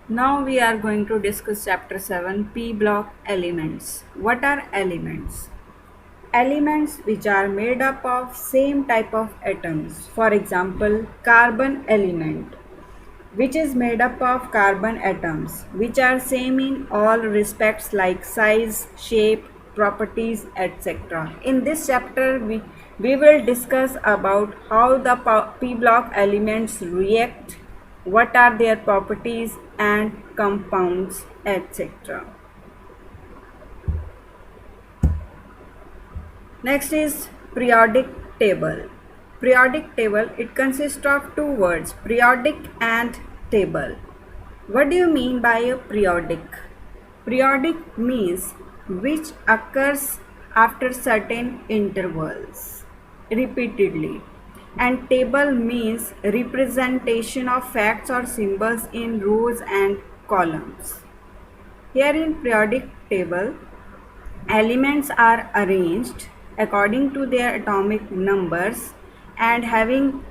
Now we are going to discuss chapter 7, P block elements. What are elements? Elements which are made up of same type of atoms. For example, carbon element, which is made up of carbon atoms which are same in all respects like size, shape, properties, etc. In this chapter we will discuss about how the p block elements react, what are their properties and compounds, etc. Next is periodic table. Periodic table, it consists of two words, periodic and table. What do you mean by a periodic? Periodic means which occurs after certain intervals repeatedly, and table means representation of facts or symbols in rows and columns. Here in periodic table, elements are arranged according to their atomic numbers and having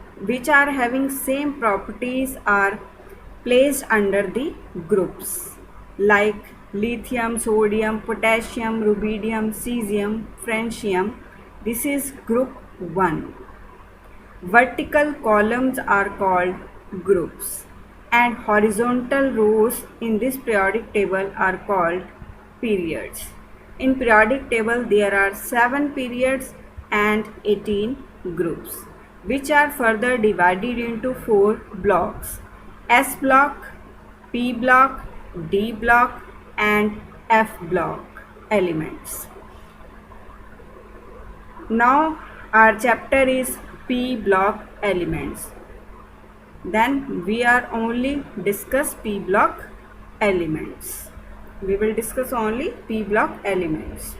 same properties are placed under the groups like lithium, sodium, potassium, rubidium, cesium, francium. This is group 1. Vertical columns are called groups and horizontal rows in this periodic table are called periods. In periodic table there are 7 periods and 18 groups which are further divided into 4 blocks: S block, P block, D block and F block elements. Now our chapter is P block elements. Then we are only discuss P block elements. We will discuss only P block elements.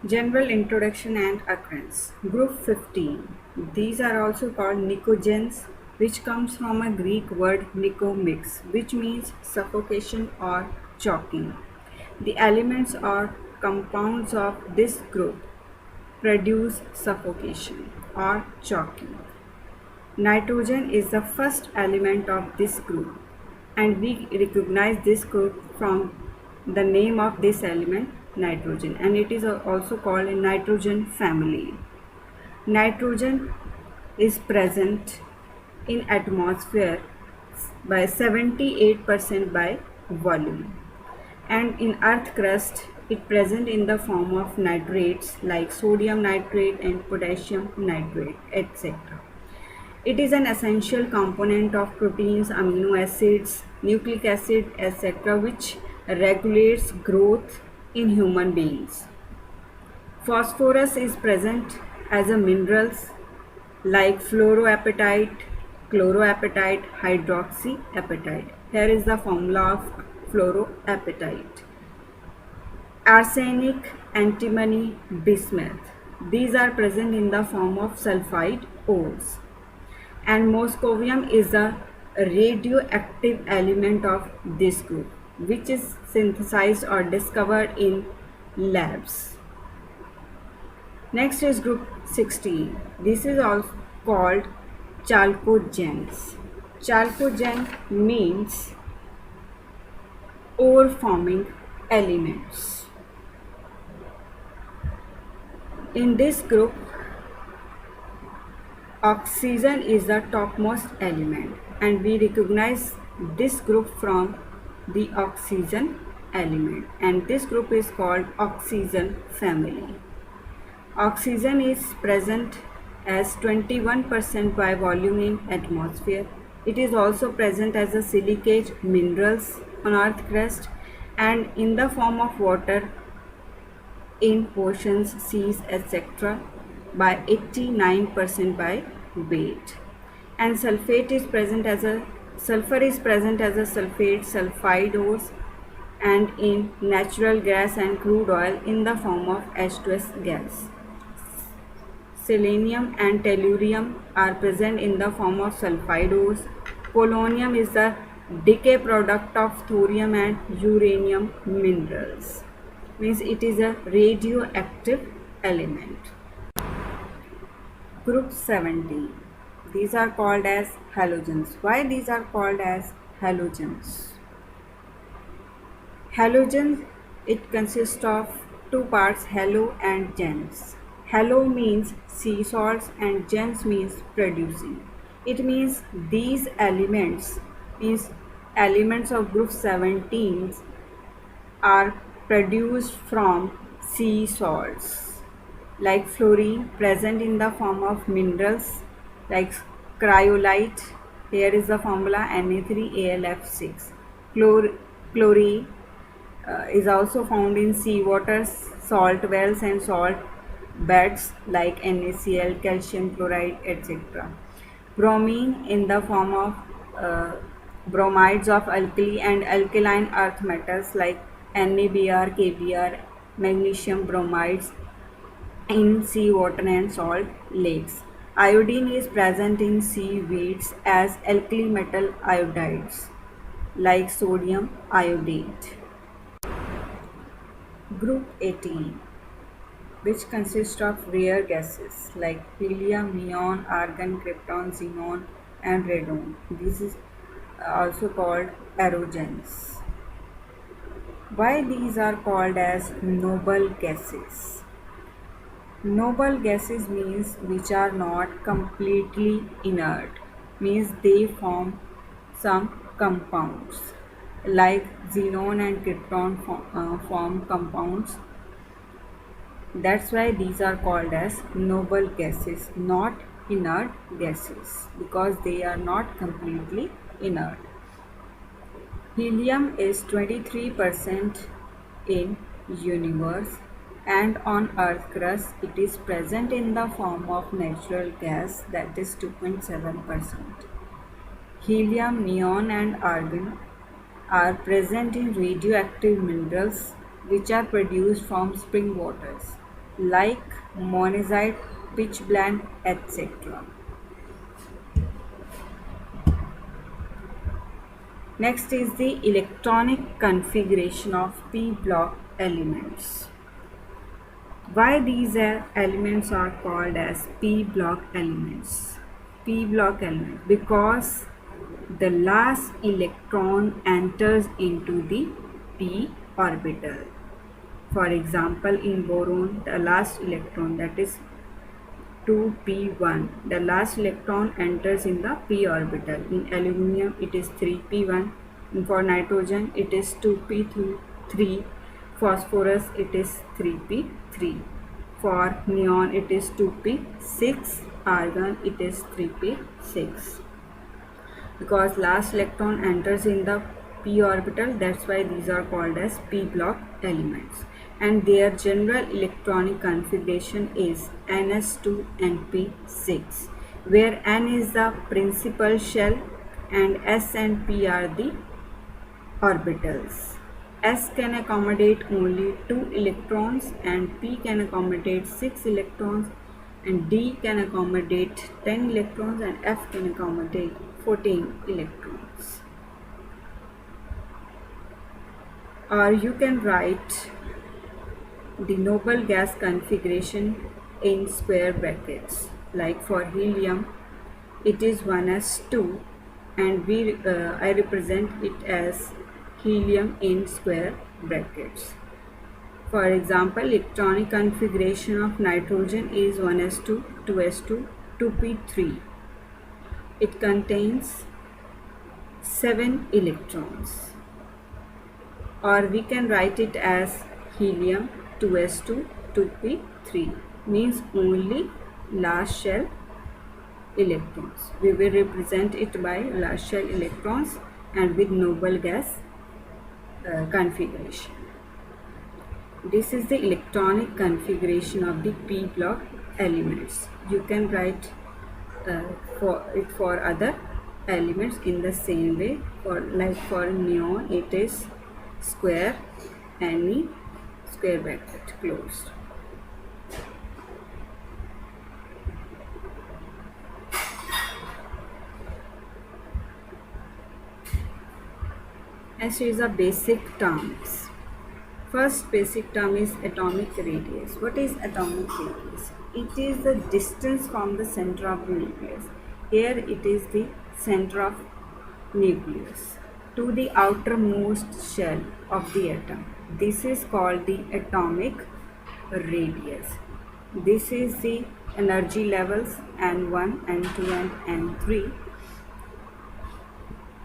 General introduction and occurrence. Group 15. These are also called nicogens, which comes from a Greek word nikomix, which means suffocation or choking. The elements or compounds of this group produce suffocation or choking. Nitrogen is the first element of this group, and we recognize this group from the name of this element, nitrogen, and it is also called a nitrogen family. Nitrogen is present in atmosphere by 78% by volume, and in earth crust it present in the form of nitrates like sodium nitrate and potassium nitrate, etc. It is an essential component of proteins, amino acids, nucleic acid, etc., which regulates growth in human beings. Phosphorus is present as a minerals like fluoroapatite, chloroapatite, hydroxyapatite. Here is the formula of fluoroapatite. Arsenic, antimony, bismuth. These are present in the form of sulfide ores. And moscovium is a radioactive element of this group, which is synthesized or discovered in labs. Next is group 16. This is also called chalcogens. Chalcogen means ore forming elements. In this group, oxygen is the topmost element, and we recognize this group from the oxygen element, and this group is called oxygen family. Oxygen is present as 21% by volume in atmosphere. It is also present as a silicate minerals on earth crust and in the form of water in oceans, seas, etc. by 89% by weight. And sulfur is present as a sulfate, sulfide ores, and in natural gas and crude oil in the form of H2S gas. Selenium and tellurium are present in the form of sulfide ores. Polonium is the decay product of thorium and uranium minerals. Means it is a radioactive element. Group 17. These are called as halogens. Why these are called as halogens. Halogen, it consists of two parts, halo and gens. Halo means sea salts and gens means producing. It means these elements means elements of group 17 are produced from sea salts like fluorine present in the form of minerals like cryolite. Here is the formula Na3AlF6. Chlorine is also found in seawater, salt wells and salt beds like NaCl, calcium chloride, etc. Bromine in the form of bromides of alkali and alkaline earth metals like NaBr, KBr, magnesium bromides in seawater and salt lakes. Iodine is present in seaweeds as alkali metal iodides like sodium iodate. Group 18, which consists of rare gases like helium, neon, argon, krypton, xenon and radon. This is also called aerogens. Why these are called as noble gases? Noble gases means which are not completely inert, means they form some compounds like xenon and krypton form compounds. That's why these are called as noble gases, not inert gases, because they are not completely inert. Helium is 23% in universe, and on earth crust it is present in the form of natural gas, that is 2.7%. Helium, neon and argon are present in radioactive minerals which are produced from spring waters like monazite, pitchblende, etc. Next is the electronic configuration of p block elements. Why these elements are called as p block elements? P block element because the last electron enters into the p orbital. For example, in boron, the last electron, that is 2p1, the last electron enters in the p orbital. In aluminium it is 3p1, and for nitrogen it is 2p3, phosphorus it is 3p3, for neon it is 2p6, argon it is 3p6. Because last electron enters in the p orbital, that's why these are called as p block elements, and their general electronic configuration is ns2np6, where n is the principal shell and s and p are the orbitals. S can accommodate only 2 electrons and p can accommodate 6 electrons, and D can accommodate 10 electrons and F can accommodate 14 electrons. Or you can write the noble gas configuration in square brackets. Like for helium, it is 1s2, and I represent it as helium in square brackets. For example, electronic configuration of nitrogen is 1s2, 2s2, 2p3. It contains 7 electrons. Or we can write it as helium 2s2, 2p3, means only last shell electrons. We will represent it by last shell electrons and with noble gas configuration. This is the electronic configuration of the p block elements. You can write for other elements in the same way. For neon, it is square, Ne, square bracket closed. Next is the basic terms. First basic term is atomic radius. What is atomic radius? It is the distance from the center of the nucleus. Here it is the center of nucleus. to the outermost shell of the atom. This is called the atomic radius. This is the energy levels N1, N2 and N3,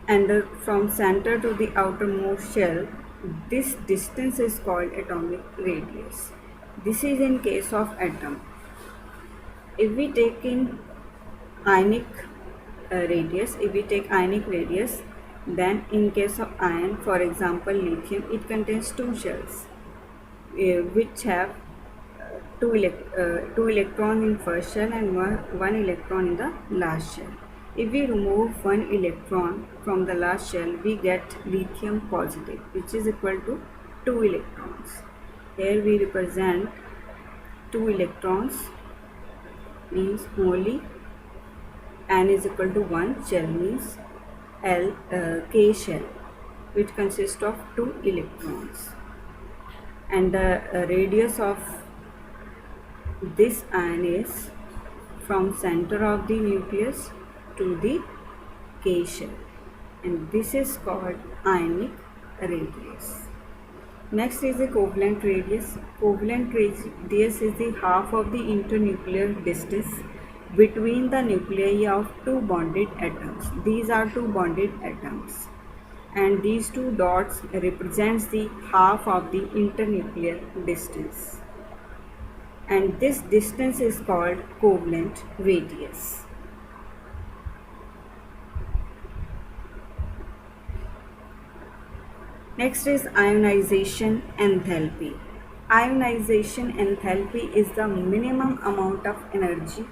and from center to the outermost shell, this distance is called atomic radius. This is in case of atom. If we take in ionic radius, then in case of ion, for example lithium, it contains two shells which have two electrons in first shell and one electron in the last shell. If we remove one electron from the last shell, we get lithium positive, which is equal to 2 electrons. Here we represent 2 electrons, means only N is equal to 1, shell means K shell, which consists of 2 electrons. And the radius of this ion is from center of the nucleus to the K shell, and this is called ionic radius. Next is the covalent radius. Covalent radius is the half of the internuclear distance between the nuclei of two bonded atoms. These are two bonded atoms, and these two dots represents the half of the internuclear distance, and this distance is called covalent radius. Next is ionization enthalpy. Ionization enthalpy is the minimum amount of energy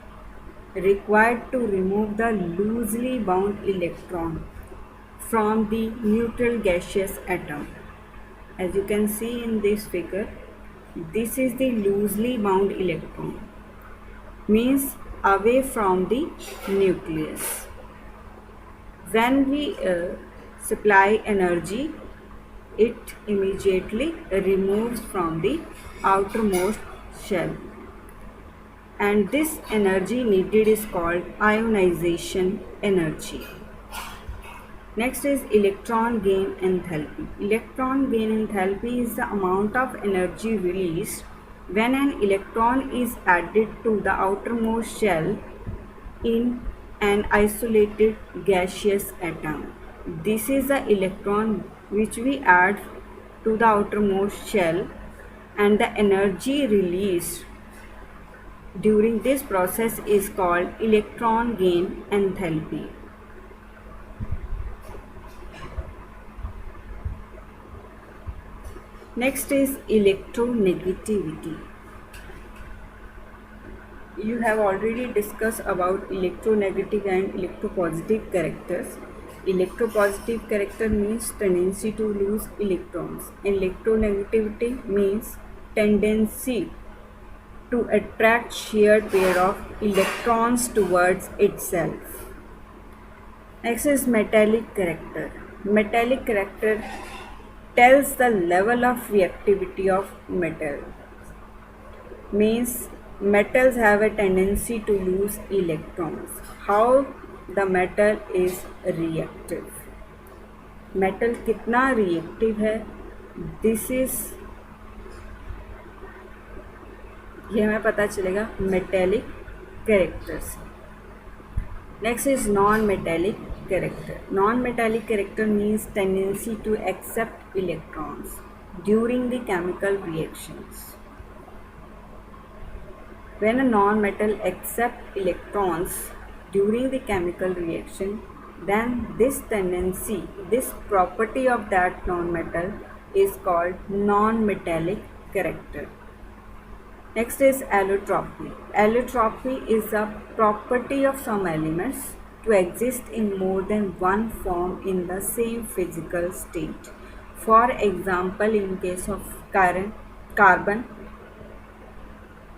required to remove the loosely bound electron from the neutral gaseous atom. As you can see in this figure, this is the loosely bound electron, means away from the nucleus. When we supply energy, it immediately removes from the outermost shell, and this energy needed is called ionization energy. Next is electron gain enthalpy. Electron gain enthalpy is the amount of energy released when an electron is added to the outermost shell in an isolated gaseous atom. This is the electron which we add to the outermost shell, and the energy released during this process is called electron gain enthalpy. Next is electronegativity. You have already discussed about electronegative and electropositive characters. Electropositive character means tendency to lose electrons. Electronegativity means tendency to attract shared pair of electrons towards itself. Next is metallic character. Metallic character tells the level of reactivity of metal. Means metals have a tendency to lose electrons. How the metal is reactive. Metal कितना reactive है, this is ये हमें पता चलेगा metallic characters. Next is non-metallic character. Non-metallic character means tendency to accept electrons during the chemical reactions. When a non-metal accepts electrons during the chemical reaction, then this tendency, this property of that non-metal is called non-metallic character. Next is allotropy. Allotropy is a property of some elements to exist in more than one form in the same physical state. For example, in case of carbon,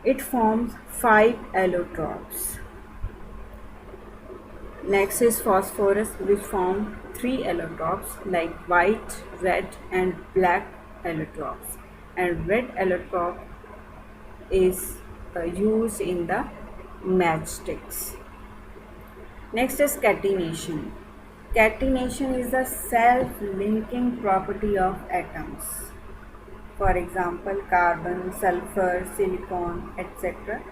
it forms 5 allotropes. Next is phosphorus, which form 3 allotropes like white, red and black allotropes, and red allotrope is used in the matchsticks. Next is catenation. Catenation is the self-linking property of atoms. For example, carbon, sulfur, silicon, etc.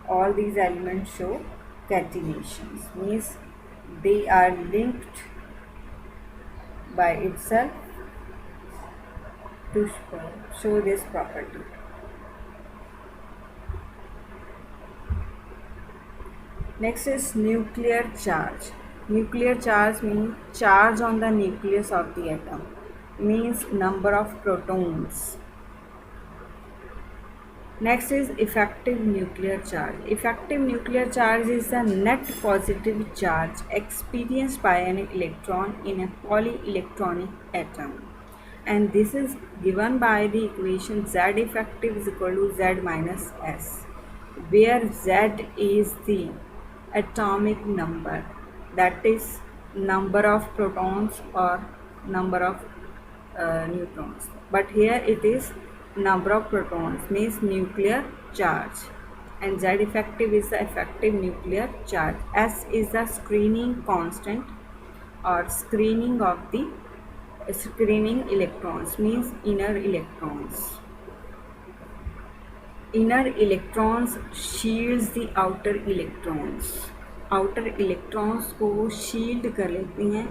All these elements show catenations, means they are linked by itself to show this property. Next is nuclear charge. Nuclear charge means charge on the nucleus of the atom, means number of protons. Next is effective nuclear charge. Effective nuclear charge is the net positive charge experienced by an electron in a polyelectronic atom. And this is given by the equation Z effective is equal to Z minus S, where Z is the atomic number, that is number of protons or number of neutrons, but here it is number of protons, means nuclear charge, and Z effective is the effective nuclear charge. S is the screening constant or screening of the screening electrons, means inner electrons. Inner electrons shields the outer electrons. Outer electrons को वो shield कर लेती हैं,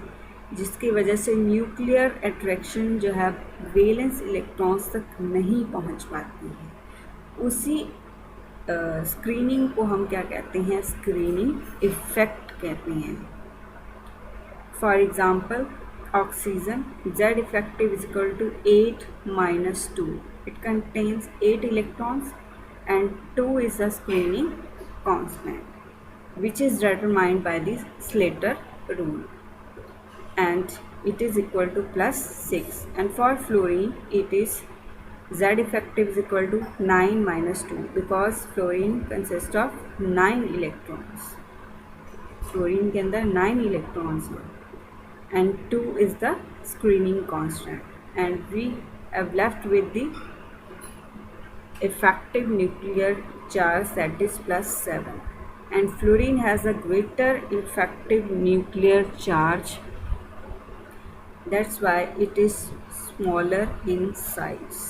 जिसकी वजह से nuclear attraction जो है वैलेंस इलेक्ट्रॉन्स तक नहीं पहुंच पाती है। उसी स्क्रीनिंग को हम क्या कहते हैं, स्क्रीनिंग इफेक्ट कहते हैं। For example oxygen, Z effective is equal to 8 minus 2. It contains 8 electrons and 2 is the screening constant, which is determined by the Slater rule, and it is equal to plus 6. And for fluorine it is Z effective is equal to 9 minus 2, because fluorine consists of 9 electrons. Fluorine के अंदर 9 electrons हैं, and 2 is the screening constant, and we have left with the effective nuclear charge, that is plus 7. And fluorine has a greater effective nuclear charge, that's why it is smaller in size.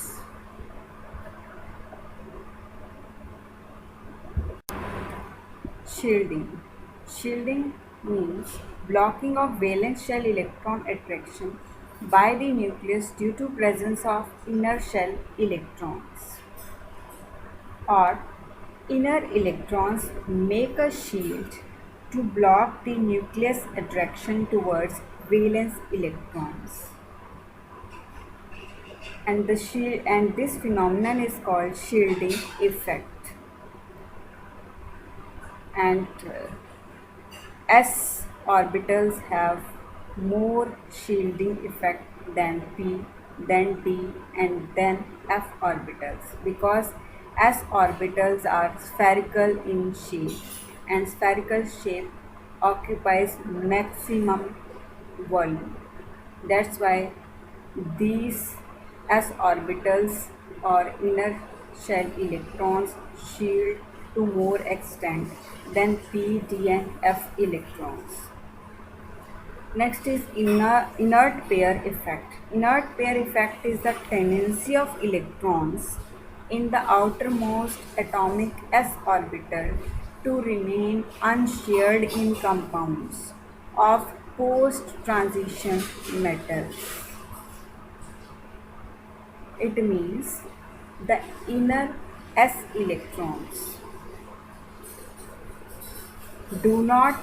Shielding. Shielding means blocking of valence shell electron attraction by the nucleus due to presence of inner shell electrons, or inner electrons make a shield to block the nucleus attraction towards valence electrons, and this phenomenon is called shielding effect. And S orbitals have more shielding effect than P, then D, and then F orbitals, because S orbitals are spherical in shape, and spherical shape occupies maximum volume. That's why these S orbitals or inner shell electrons shield to more extent than P, D, and F electrons. Next is inert pair effect. Inert pair effect is the tendency of electrons in the outermost atomic S orbital to remain unshared in compounds of post-transition metals. It means the inner S electrons do not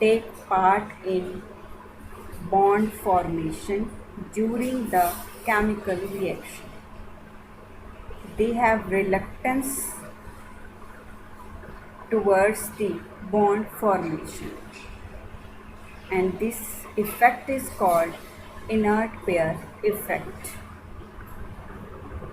take part in bond formation during the chemical reaction. They have reluctance towards the bond formation, and this effect is called inert pair effect.